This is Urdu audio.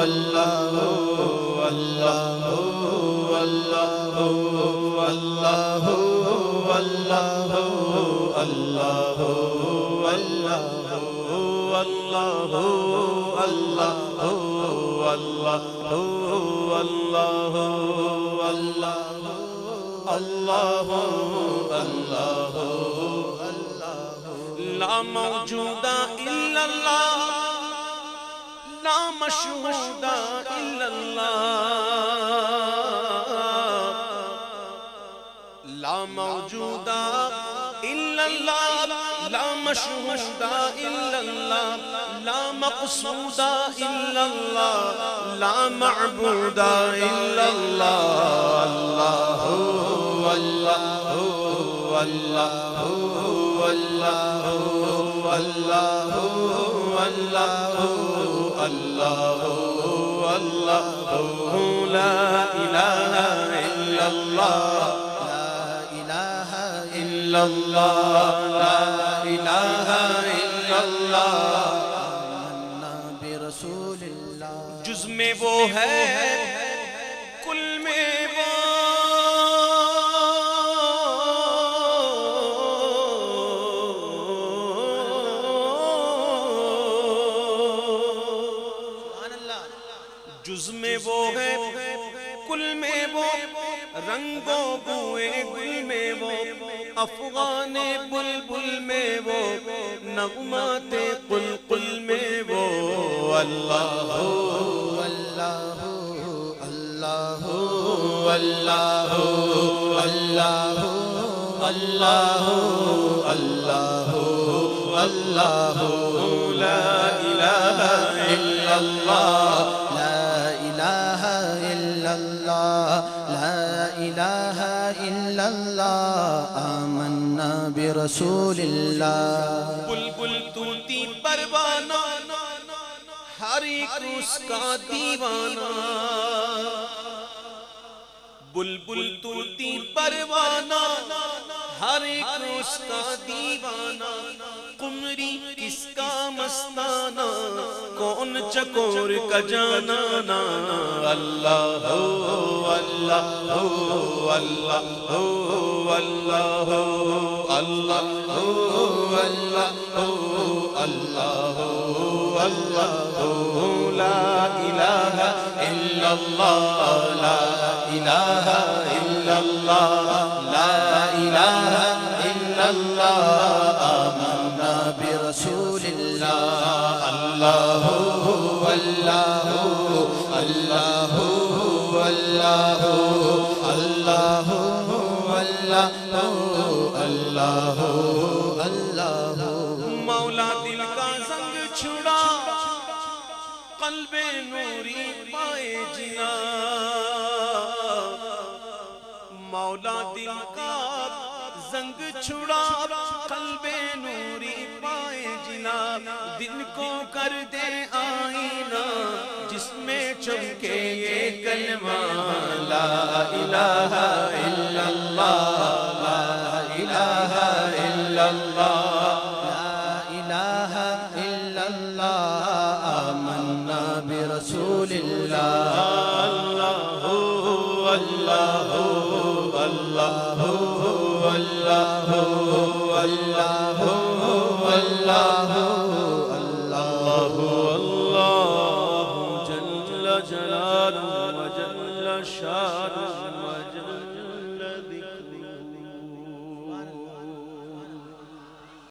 اللہ اللہ اللہ اللہ اللہ اللہ اللہ اللہ اللہ اللہ اللہ لا موجود الا اللہ لا مشہود الا اللہ لا موجود الا اللہ لا مشہود الا اللہ لا مقصود الا اللہ لا معبود الا اللہ اللہ اللہ اللہ اللہ اللہ اللہ اللہ اللہ لا الہ الا اللہ لا الہ الا اللہ لا الہ الا اللہ آمنا برسول اللہ جز میں وہ ہے کل میں وہ جز میں وہ ہے کل میں وہ رنگوں بوئے گل میں وہ افغان بلبل میں وہ نغمات قلقل میں وہ اللہ اللہ اللہ اللہ اللہ اللہ اللہ اللہ لا الہ الا اللہ لا الہ الا اللہ لا الہ الا اللہ آمنا برسول اللہ بلبل طوطی پروانہ ہر ایک اس کا دیوانہ بلبل طوطی پروانہ ہر ایک اس کا دیوانہ قمری کس کا مستانہ کون چکور کا جانانا اللہ اللہ اللہ اللہ اللہ اللہ اللہ لا الہ الا اللہ لا الہ الا اللہ لا الہ الا اللہ آمنا برسول اللہ اللہ اللہ اللہ اللہ اللہ اللہ اللہ مولا دل کا زنگ چھڑا قلب نوری پائے جنا مولا دل کا زنگ چھڑا قلب نوری پائے جنا دل کو کر دے آئینہ جس میں چمکے یہ کلمہ لا الہ الا اللہ لا الہ الا اللہ لا الہ الا اللہ آمنا برسول اللہ اللہ اللہ اللہ اللہ اللہ اللہ اللہ اللہ جل جلالہ و جل شانہ